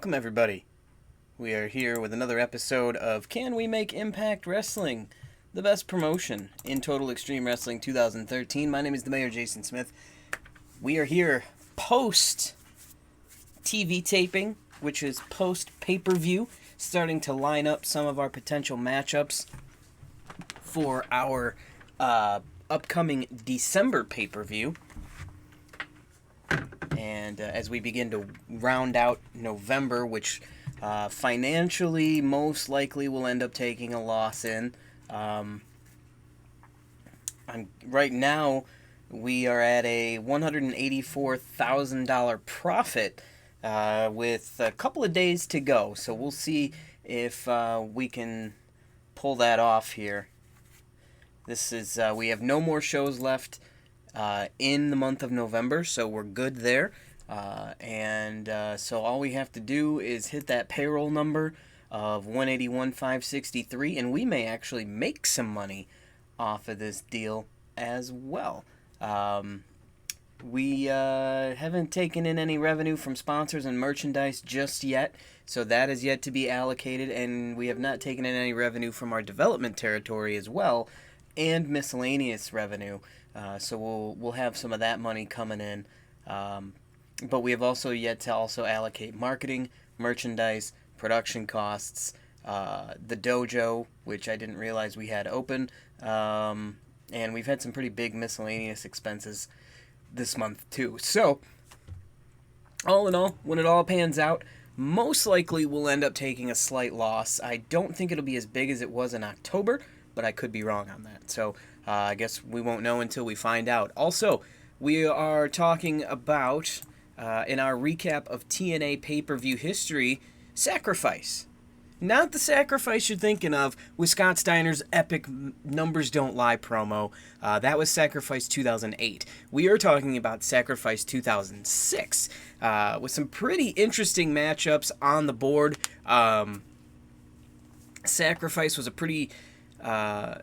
Welcome, everybody. We are here with another episode of Can We Make Impact Wrestling? The best promotion in Total Extreme Wrestling 2013. My name is the Mayor, Jason Smith. We are here post TV taping, which is post pay-per-view, starting to line up some of our potential matchups for our upcoming December pay-per-view. And as we begin to round out November, which financially most likely will end up taking a loss in. Right now, we are at a $184,000 profit with a couple of days to go. So we'll see if we can pull that off here. This is we have no more shows left in the month of November, so we're good there. So all we have to do is hit that payroll number of $181,563, and we may actually make some money off of this deal as well. We haven't taken in any revenue from sponsors and merchandise just yet, so that is yet to be allocated, and we have not taken in any revenue from our development territory as well, and miscellaneous revenue. So we'll have some of that money coming in. But we have also yet to also allocate marketing, merchandise, production costs, the dojo, which I didn't realize we had open, and we've had some pretty big miscellaneous expenses this month too. So, all in all, when it all pans out, most likely we'll end up taking a slight loss. I don't think it'll be as big as it was in October, but I could be wrong on that. So, I guess we won't know until we find out. Also, we are talking about, in our recap of TNA pay-per-view history, Sacrifice. Not the Sacrifice you're thinking of with Scott Steiner's epic Numbers Don't Lie promo. That was Sacrifice 2008. We are talking about Sacrifice 2006, with some pretty interesting matchups on the board. Sacrifice was a pretty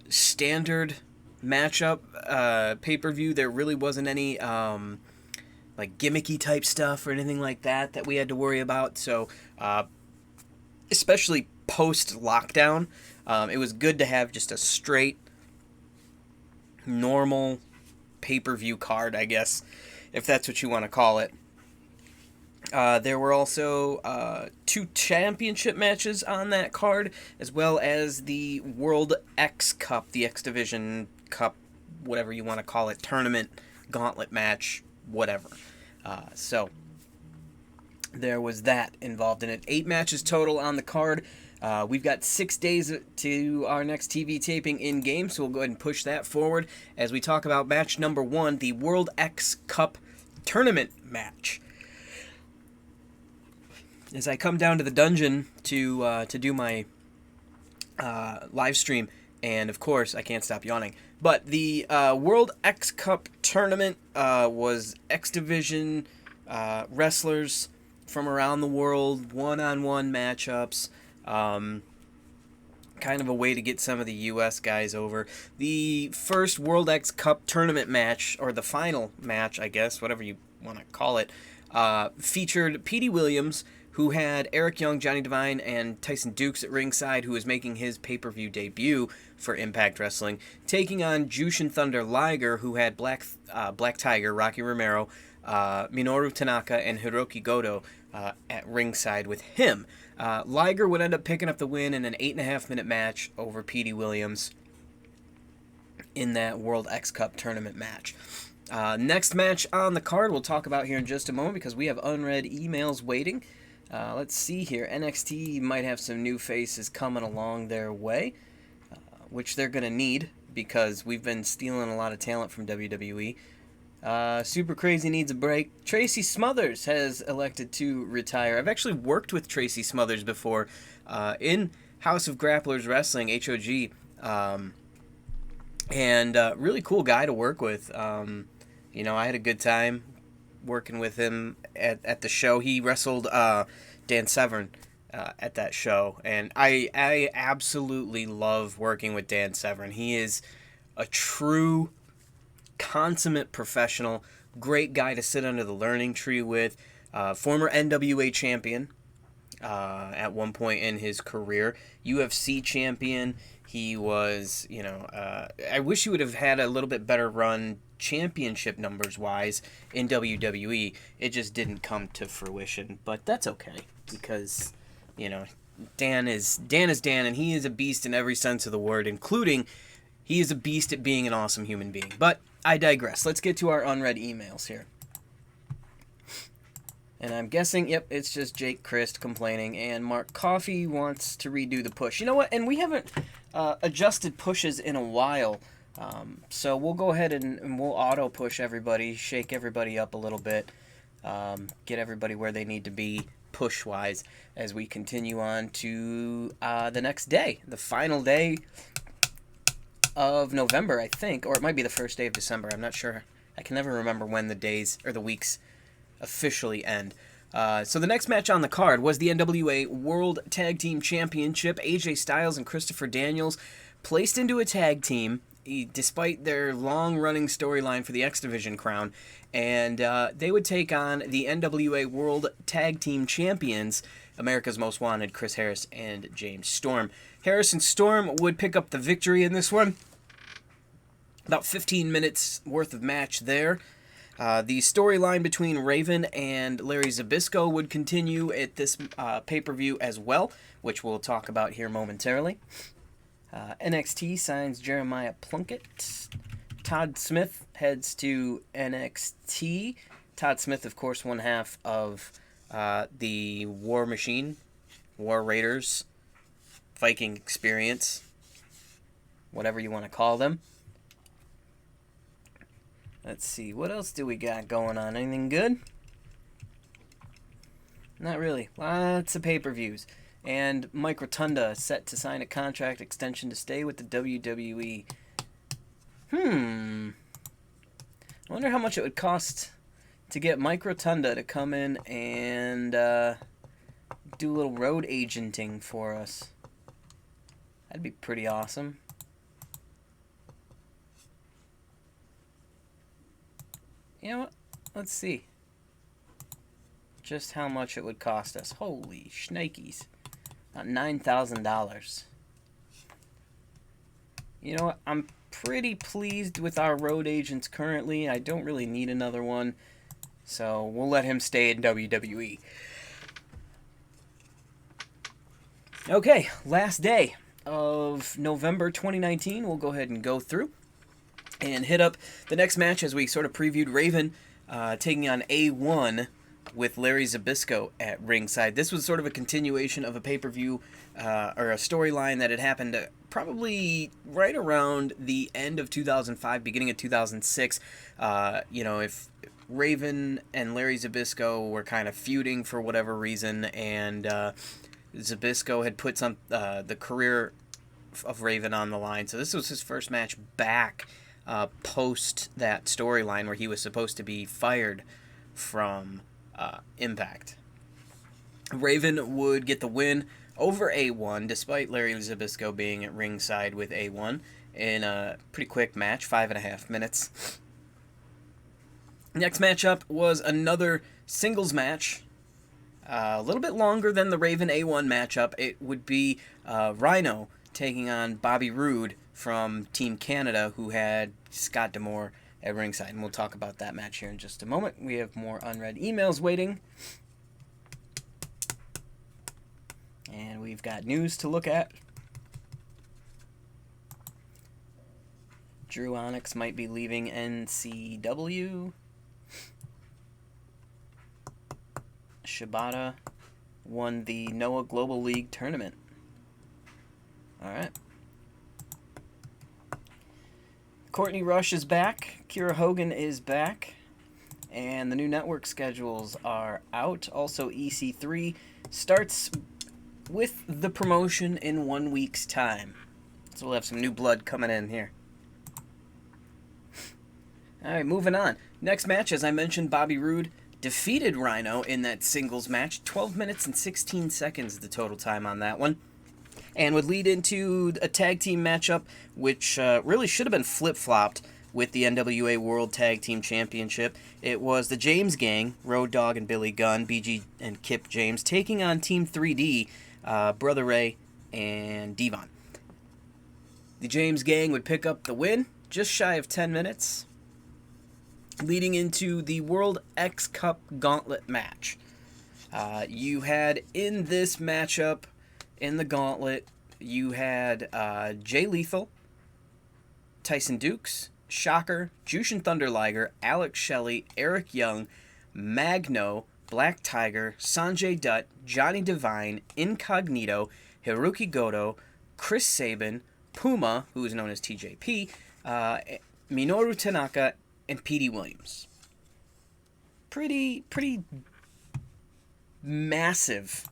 standard matchup pay-per-view. There really wasn't any like gimmicky type stuff or anything like that we had to worry about. So especially post lockdown, it was good to have just a straight normal pay-per-view card, I guess, if that's what you want to call it. There were also 2 championship matches on that card, as well as the World X Cup, the X Division Cup, whatever you want to call it, tournament, gauntlet match, whatever. So there was that involved in it. 8 matches total on the card. We've got 6 days to our next TV taping in-game, so we'll go ahead and push that forward as we talk about match number 1, the World X Cup tournament match. As I come down to the dungeon to do my live stream, and of course I can't stop yawning, but the World X Cup tournament was X Division wrestlers from around the world, one-on-one matchups, kind of a way to get some of the U.S. guys over. The first World X Cup tournament match, or the final match, I guess, whatever you want to call it, featured Petey Williams, who had Eric Young, Johnny Devine, and Tyson Dukes at ringside, who was making his pay-per-view debut for Impact Wrestling, taking on Jushin Thunder Liger, who had Black Tiger, Rocky Romero, Minoru Tanaka, and Hiroki Goto at ringside with him. Liger would end up picking up the win in an 8.5-minute match over Petey Williams in that World X Cup tournament match. Next match on the card we'll talk about here in just a moment because we have unread emails waiting. Let's see here. NXT might have some new faces coming along their way, which they're going to need because we've been stealing a lot of talent from WWE. Super Crazy needs a break. Tracy Smothers has elected to retire. I've actually worked with Tracy Smothers before in House of Grapplers Wrestling, HOG, and really cool guy to work with. I had a good time working with him at the show. He wrestled Dan Severn at that show, and I absolutely love working with Dan Severn. He is a true consummate professional, great guy to sit under the learning tree with, former NWA champion, at one point in his career. UFC champion. He was, I wish he would have had a little bit better run championship numbers wise in WWE. It just didn't come to fruition, but that's okay because, Dan is Dan, and he is a beast in every sense of the word, including he is a beast at being an awesome human being. But I digress. Let's get to our unread emails here. And I'm guessing, yep, it's just Jake Christ complaining, and Mark Coffey wants to redo the push. You know what? And we haven't adjusted pushes in a while, so we'll go ahead and we'll auto push everybody, shake everybody up a little bit, get everybody where they need to be push-wise as we continue on to the next day, the final day of November, I think, or it might be the first day of December. I'm not sure. I can never remember when the days or the weeks officially end. So the next match on the card was the NWA World Tag Team Championship. AJ Styles and Christopher Daniels placed into a tag team despite their long-running storyline for the X Division crown, and they would take on the NWA World Tag Team Champions, America's Most Wanted, Chris Harris and James Storm. Harris and Storm would pick up the victory in this one. About 15 minutes worth of match there. The storyline between Raven and Larry Zbyszko would continue at this pay-per-view as well, which we'll talk about here momentarily. NXT signs Jeremiah Plunkett. Todd Smith heads to NXT. Todd Smith, of course, one half of the War Machine, War Raiders, Viking Experience, whatever you want to call them. Let's see, what else do we got going on? Anything good? Not really. Lots of pay-per-views. And Mike Rotunda set to sign a contract extension to stay with the WWE. I wonder how much it would cost to get Mike Rotunda to come in and do a little road agenting for us. That'd be pretty awesome. You know what? Let's see just how much it would cost us. Holy shnikes. About $9,000. You know what? I'm pretty pleased with our road agents currently. I don't really need another one, so we'll let him stay in WWE. Okay, last day of November 2019. We'll go ahead and go through and hit up the next match as we sort of previewed Raven taking on A1 with Larry Zbyszko at ringside. This was sort of a continuation of a pay-per-view or a storyline that had happened probably right around the end of 2005, beginning of 2006. If Raven and Larry Zbyszko were kind of feuding for whatever reason, and Zbyszko had put the career of Raven on the line. So this was his first match back post that storyline where he was supposed to be fired from Impact. Raven would get the win over A1 despite Larry Zbyszko being at ringside with A1 in a pretty quick match, 5.5 minutes. Next matchup was another singles match, a little bit longer than the Raven A1 matchup. It would be Rhino taking on Bobby Roode from Team Canada, who had Scott D'Amore at ringside. And we'll talk about that match here in just a moment. We have more unread emails waiting. And we've got news to look at. Drew Onyx might be leaving NCW. Shibata won the Noah Global League tournament. Alright. Courtney Rush is back. Kira Hogan is back. And the new network schedules are out. Also, EC3 starts with the promotion in 1 week's time. So we'll have some new blood coming in here. Alright, moving on. Next match, as I mentioned, Bobby Roode defeated Rhino in that singles match. 12 minutes and 16 seconds the total time on that one. And would lead into a tag team matchup, which really should have been flip-flopped, with the NWA World Tag Team Championship. It was the James Gang, Road Dogg and Billy Gunn, BG and Kip James, taking on Team 3D, Brother Ray and Devon. The James Gang would pick up the win, just shy of 10 minutes, leading into the World X Cup Gauntlet match. You had in this matchup, in the Gauntlet, you had Jay Lethal, Tyson Dukes, Shocker, Jushin Thunder Liger, Alex Shelley, Eric Young, Magno, Black Tiger, Sanjay Dutt, Johnny Devine, Incognito, Hiroki Goto, Chris Sabin, Puma, who is known as TJP, Minoru Tanaka, and Petey Williams. Pretty massive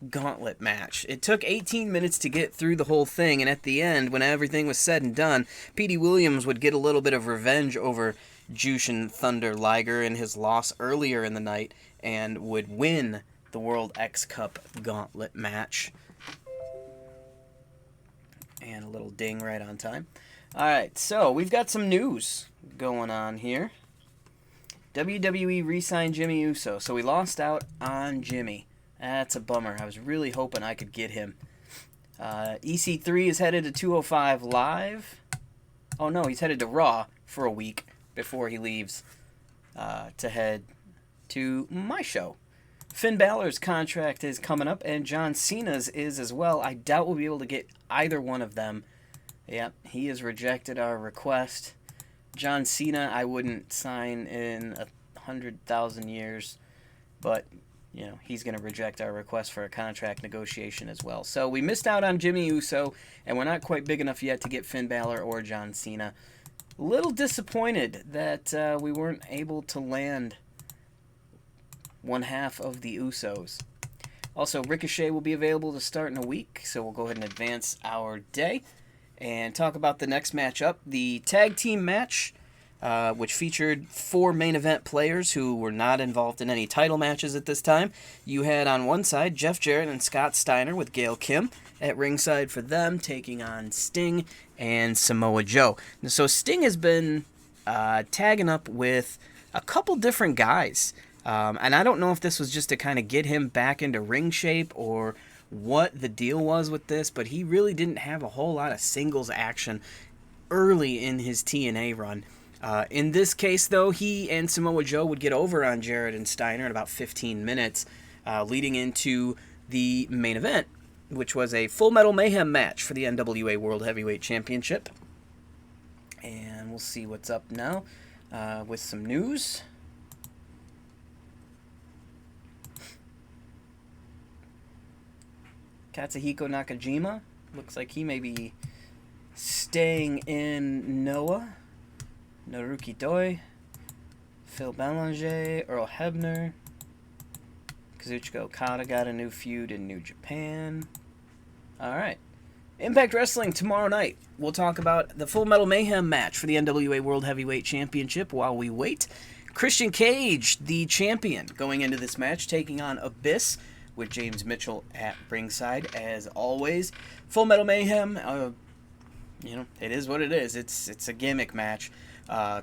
gauntlet match. It took 18 minutes to get through the whole thing, and at the end, when everything was said and done, Petey Williams would get a little bit of revenge over Jushin Thunder Liger in his loss earlier in the night, and would win the World X Cup Gauntlet match. And a little ding right on time. Alright, so we've got some news going on here. WWE re-signed Jimmy Uso, so we lost out on Jimmy. That's a bummer. I was really hoping I could get him. EC3 is headed to 205 Live. Oh no, he's headed to Raw for a week before he leaves to head to my show. Finn Balor's contract is coming up, and John Cena's is as well. I doubt we'll be able to get either one of them. Yep, he has rejected our request. John Cena, I wouldn't sign in 100,000 years, but you know, he's going to reject our request for a contract negotiation as well. So we missed out on Jimmy Uso, and we're not quite big enough yet to get Finn Balor or John Cena. A little disappointed that we weren't able to land one half of the Usos. Also, Ricochet will be available to start in a week, so we'll go ahead and advance our day and talk about the next matchup, the tag team match, which featured 4 main event players who were not involved in any title matches at this time. You had on one side Jeff Jarrett and Scott Steiner with Gail Kim at ringside for them, taking on Sting and Samoa Joe. So Sting has been tagging up with a couple different guys, and I don't know if this was just to kind of get him back into ring shape or what the deal was with this, but he really didn't have a whole lot of singles action early in his TNA run. In this case, though, he and Samoa Joe would get over on Jarrett and Steiner in about 15 minutes, leading into the main event, which was a Full Metal Mayhem match for the NWA World Heavyweight Championship. And we'll see what's up now with some news. Katsuhiko Nakajima looks like he may be staying in Noah. Naruki Doi, Phil Belanger, Earl Hebner, Kazuchika Okada got a new feud in New Japan. Alright. Impact Wrestling tomorrow night. We'll talk about the Full Metal Mayhem match for the NWA World Heavyweight Championship while we wait. Christian Cage, the champion, going into this match, taking on Abyss with James Mitchell at ringside, as always. Full Metal Mayhem, it is what it is. It's a gimmick match.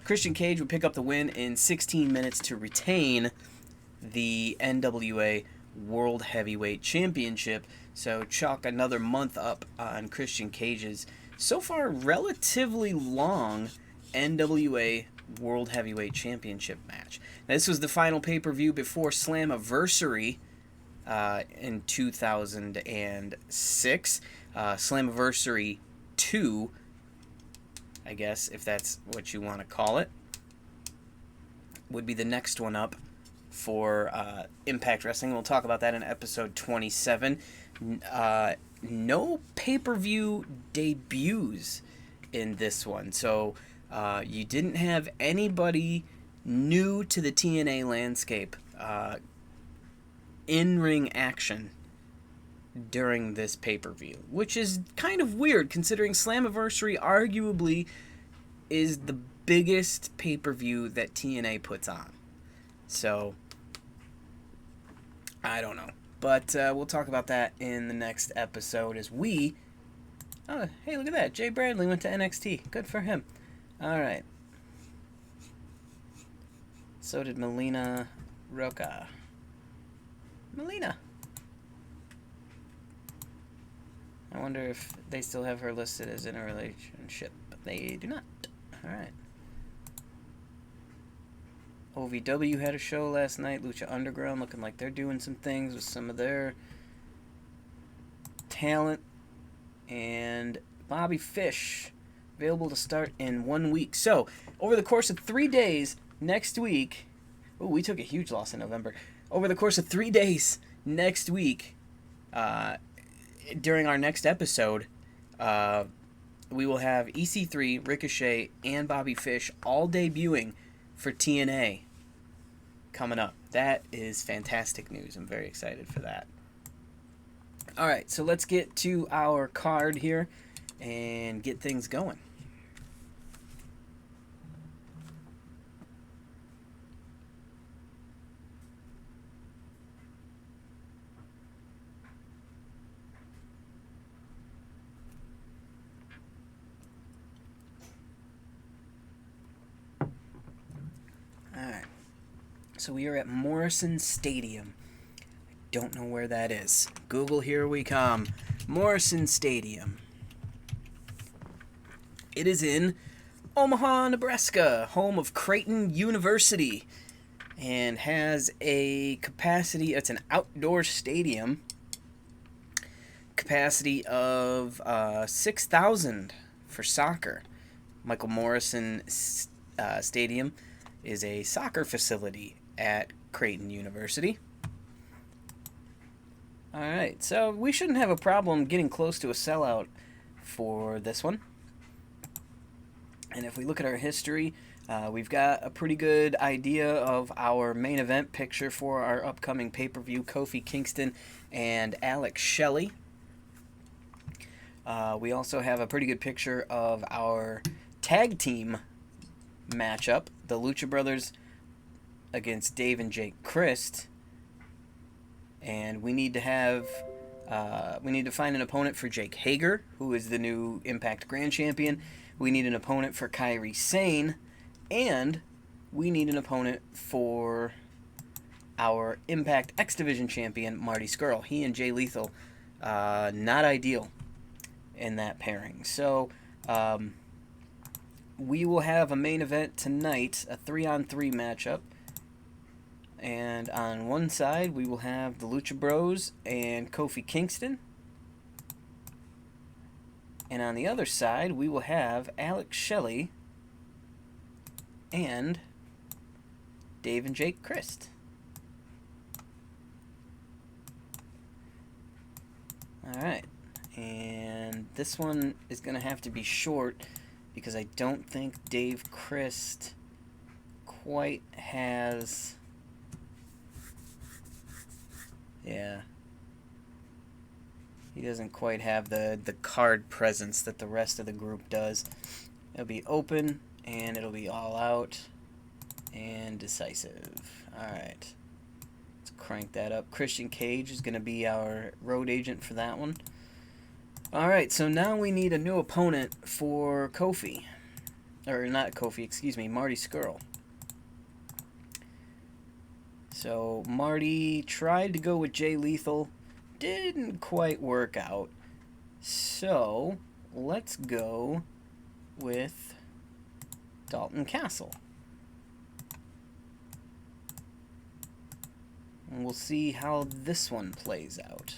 Christian Cage would pick up the win in 16 minutes to retain the NWA World Heavyweight Championship. So chalk another month up on Christian Cage's so far relatively long NWA World Heavyweight Championship match. Now, this was the final pay-per-view before Slammiversary in 2006. Slammiversary 2, I guess, if that's what you want to call it, would be the next one up for Impact Wrestling. We'll talk about that in episode 27. No pay-per-view debuts in this one, so you didn't have anybody new to the TNA landscape in-ring action during this pay-per-view, which is kind of weird considering Slammiversary arguably is the biggest pay-per-view that TNA puts on. So, I don't know. But we'll talk about that in the next episode as we... Oh, hey, look at that. Jay Bradley went to NXT. Good for him. Alright. So did Melina Roca. Melina. I wonder if they still have her listed as in a relationship. But they do not. Alright. OVW had a show last night. Lucha Underground looking like they're doing some things with some of their talent. And Bobby Fish, available to start in 1 week. So, over the course of 3 days next week... Oh, we took a huge loss in November. Over the course of 3 days next week, during our next episode, we will have EC3, Ricochet, and Bobby Fish all debuting for TNA coming up. That is fantastic news. I'm very excited for that. Alright, so let's get to our card here and get things going. Alright, so we are at Morrison Stadium. Don't know where that is. Google, here we come. Morrison Stadium. It is in Omaha, Nebraska, home of Creighton University, and has a capacity, it's an outdoor stadium, capacity of 6,000 for soccer. Michael Morrison Stadium is a soccer facility at Creighton University. Alright, so we shouldn't have a problem getting close to a sellout for this one. And if we look at our history, we've got a pretty good idea of our main event picture for our upcoming pay-per-view, Kofi Kingston and Alex Shelley. We also have a pretty good picture of our tag team matchup, the Lucha Brothers against Dave and Jake Christ. And we need to have, we need to find an opponent for Jake Hager, who is the new Impact Grand Champion. We need an opponent for Kairi Sane, and we need an opponent for our Impact X Division Champion, Marty Scurll. He and Jay Lethal, not ideal in that pairing. So, we will have a main event tonight, a 3-on-3 matchup. And on one side, we will have the Lucha Bros and Kofi Kingston. And on the other side, we will have Alex Shelley and Dave and Jake Christ. Alright. And this one is going to have to be short because I don't think Dave Christ quite has... Yeah. He doesn't quite have the card presence that the rest of the group does. It'll be open, and it'll be all out, and decisive. Alright. Let's crank that up. Christian Cage is going to be our road agent for that one. Alright, so now we need a new opponent for Kofi. Or not Kofi, excuse me, Marty Scurll. So Marty tried to go with Jay Lethal, didn't quite work out. So let's go with Dalton Castle. And we'll see how this one plays out.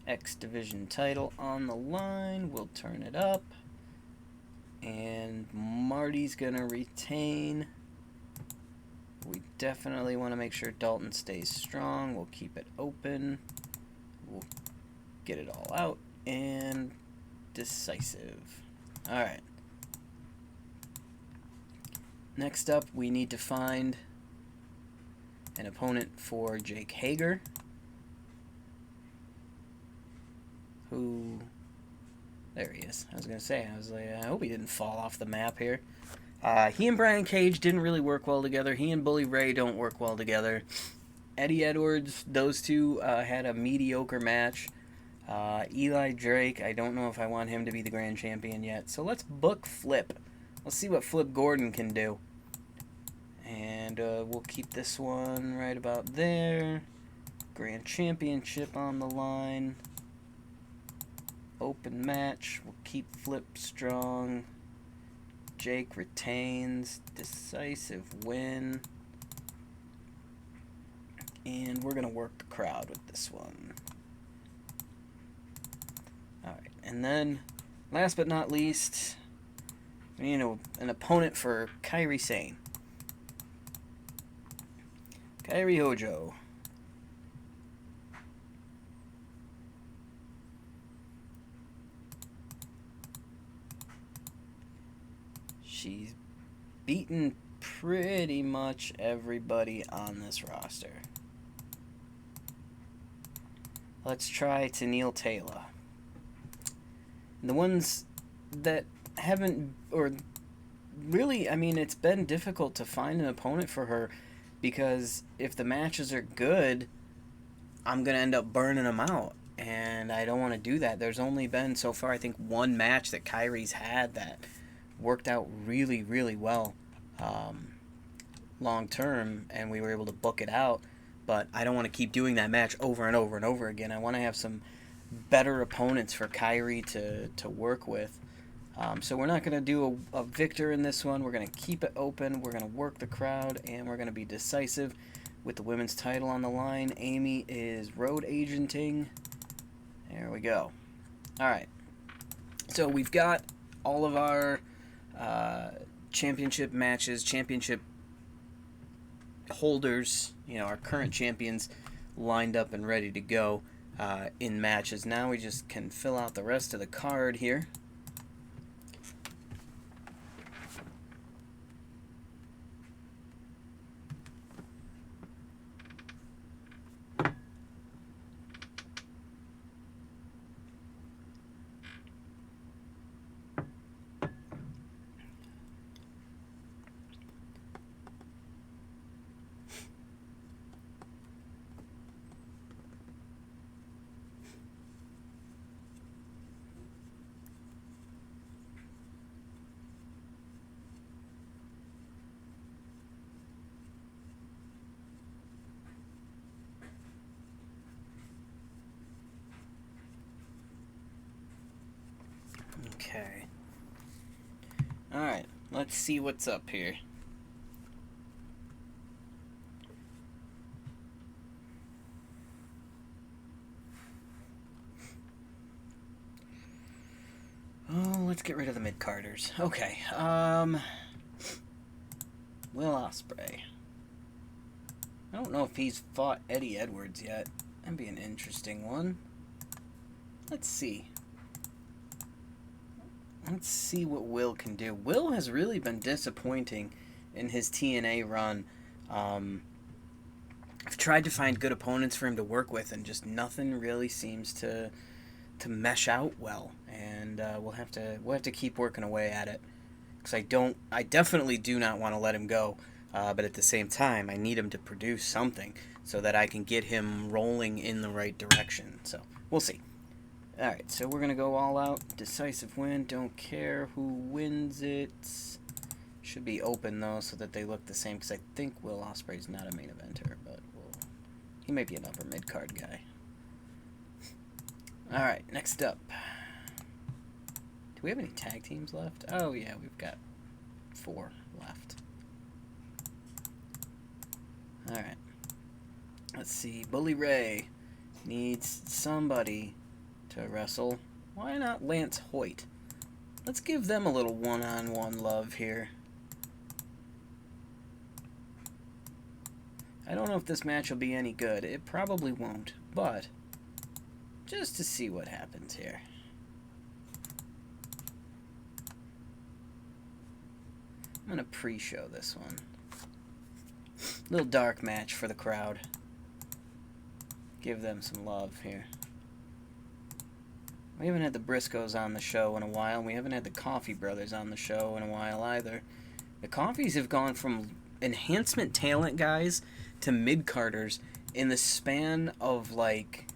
X Division title on the line, we'll turn it up. And Marty's gonna retain. We definitely want to make sure Dalton stays strong. We'll keep it open. We'll get it all out. And decisive. Alright. Next up, we need to find an opponent for Jake Hager. Who... There he is. I was going to say, I hope he didn't fall off the map here. He and Brian Cage didn't really work well together. He and Bully Ray don't work well together. Eddie Edwards, those two had a mediocre match. Eli Drake, I don't know if I want him to be the grand champion yet. So let's book Flip Let's see what Flip Gordon can do. And we'll keep this one right about there. Grand Championship on the line. Open match. We'll keep Flip strong. Jake retains. Decisive win. And we're going to work the crowd with this one. Alright, and then, last but not least, you know, an opponent for Kairi Sane. Kairi Hojo. She's beaten pretty much everybody on this roster. Let's try Tennille Taylor. The ones that haven't, or really, I mean, it's been difficult to find an opponent for her because if the matches are good, I'm going to end up burning them out. And I don't want to do that. There's only been, so far, I think one match that Kairi's had that worked out really, really well long term, and we were able to book it out. But I don't want to keep doing that match over and over and over again. I want to have some better opponents for Kairi to work with. So we're not going to do a victor in this one. We're going to keep it open. We're going to work the crowd, and we're going to be decisive with the women's title on the line. Amy is road agenting. There we go. All right. So we've got all of our championship matches, championship holders, you know, our current champions lined up and ready to go in matches. Now we just can fill out the rest of the card here. Okay. Alright, let's see what's up here. Oh, let's get rid of the mid-carders. Okay, Will Ospreay. I don't know if he's fought Eddie Edwards yet. That'd be an interesting one. Let's see. Let's see what Will can do. Will has really been disappointing in his TNA run. I've tried to find good opponents for him to work with, and just nothing really seems to mesh out well. And we'll have to keep working away at it, because I definitely do not want to let him go. But at the same time, I need him to produce something so that I can get him rolling in the right direction. So we'll see. Alright, so we're going to go all out. Decisive win. Don't care who wins it. Should be open, though, so that they look the same, because I think Will Ospreay's not a main eventer, but he may be an upper mid-card guy. Alright, next up. Do we have any tag teams left? Oh, yeah, we've got 4 left. Alright. Let's see. Bully Ray needs somebody to wrestle. Why not Lance Hoyt? Let's give them a little one-on-one love here. I don't know if this match will be any good. It probably won't, but just to see what happens here. I'm going to pre-show this one. Little dark match for the crowd. Give them some love here. We haven't had the Briscoes on the show in a while, and we haven't had the Coffee Brothers on the show in a while either. The Coffees have gone from enhancement talent guys to mid-carders in the span of, like,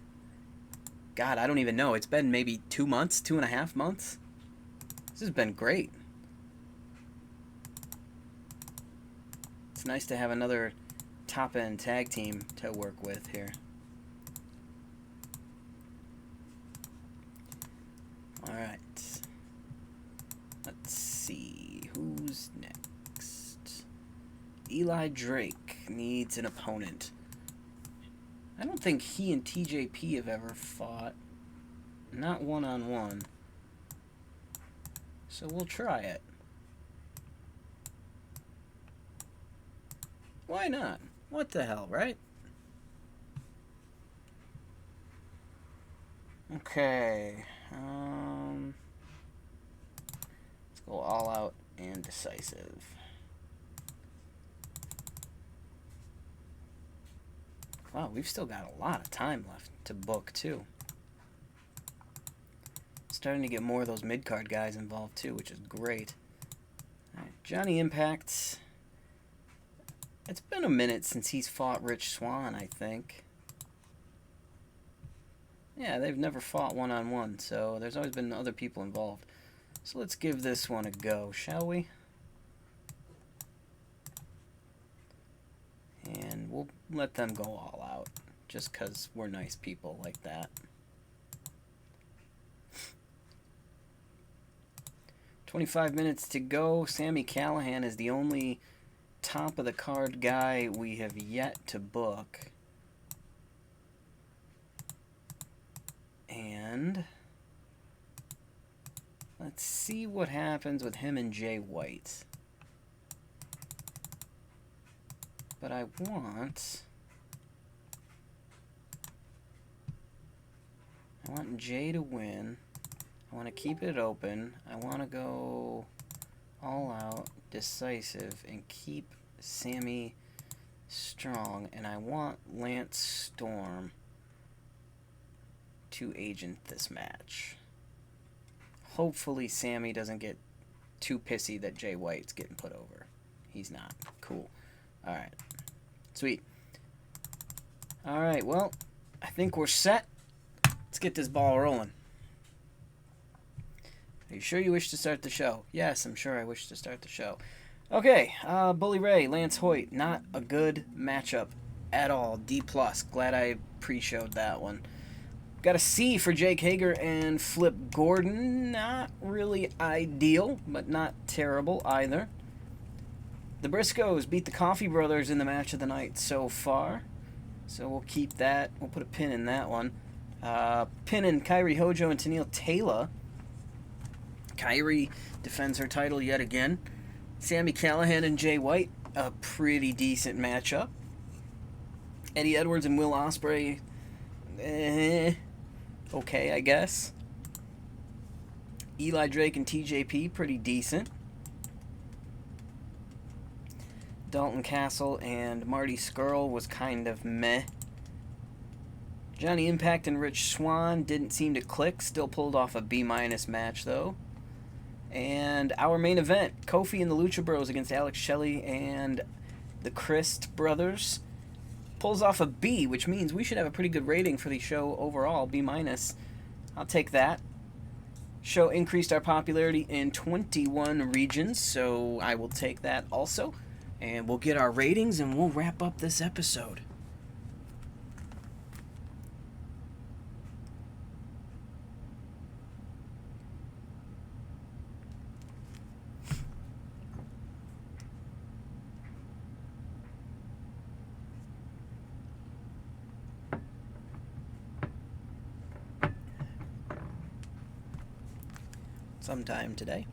God, I don't even know. It's been maybe 2 months, 2.5 months. This has been great. It's nice to have another top-end tag team to work with here. Alright. Let's see. Who's next? Eli Drake needs an opponent. I don't think he and TJP have ever fought. Not one-on-one. So we'll try it. Why not? What the hell, right? Okay. Let's go all out and decisive. Wow, we've still got a lot of time left to book, too. Starting to get more of those mid-card guys involved, too, which is great. All right, Johnny Impact. It's been a minute since he's fought Rich Swann, I think. Yeah, they've never fought one-on-one, so there's always been other people involved. So let's give this one a go, shall we? And we'll let them go all out, just because we're nice people like that. 25 minutes to go. Sami Callihan is the only top of the card guy we have yet to book. And let's see what happens with him and Jay White. But I want Jay to win. I want to keep it open. I want to go all out, decisive, and keep Sami strong. And I want Lance Storm to agent this match. Hopefully Sami doesn't get too pissy that Jay White's getting put over. He's not. Cool. Alright. Sweet. Alright, well, I think we're set. Let's get this ball rolling. Are you sure you wish to start the show? Yes, I'm sure I wish to start the show. Okay, Bully Ray, Lance Hoyt. Not a good matchup at all. D+. Glad I pre-showed that one. Got a C for Jake Hager and Flip Gordon. Not really ideal, but not terrible either. The Briscoes beat the Coffee Brothers in the match of the night so far. So we'll keep that. We'll put a pin in that one. Pin in Kairi Hojo and Tennille Taylor. Kairi defends her title yet again. Sami Callihan and Jay White, a pretty decent matchup. Eddie Edwards and Will Ospreay, okay, I guess. Eli Drake and TJP, pretty decent. Dalton Castle and Marty Scurll was kind of meh. Johnny Impact and Rich Swann didn't seem to click. Still pulled off a B- match, though. And our main event, Kofi and the Lucha Bros against Alex Shelley and the Christ Brothers. Pulls off a B, which means we should have a pretty good rating for the show overall, B-. I'll take that. Show increased our popularity in 21 regions, so I will take that also. And we'll get our ratings and we'll wrap up this episode. Sometime today.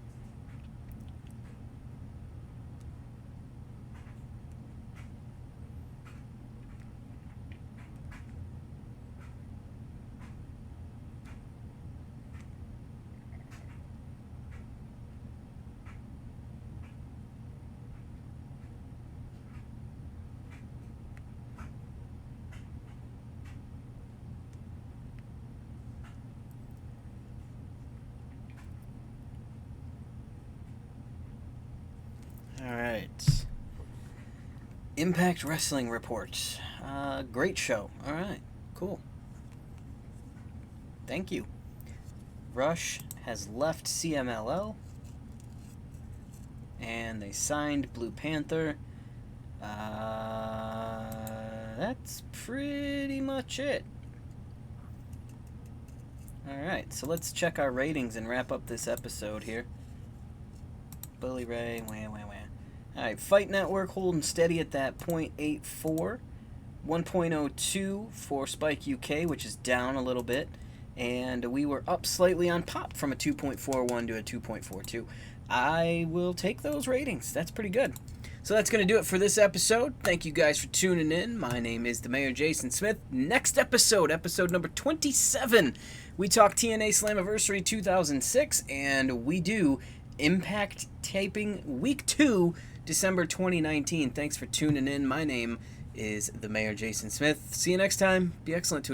Alright. Impact Wrestling Report. Great show. Alright, cool. Thank you. Rush has left CMLL. And they signed Blue Panther. That's pretty much it. Alright, so let's check our ratings and wrap up this episode here. Bully Ray, wah, wah, wah. Alright, Fight Network holding steady at that 0.84. 1.02 for Spike UK, which is down a little bit. And we were up slightly on Pop from a 2.41 to a 2.42. I will take those ratings. That's pretty good. So that's going to do it for this episode. Thank you guys for tuning in. My name is the Mayor Jason Smith. Next episode, episode number 27, we talk TNA Slammiversary 2006, and we do Impact Taping Week 2, December 2019. Thanks for tuning in. My name is the Mayor Jason Smith. See you next time. Be excellent to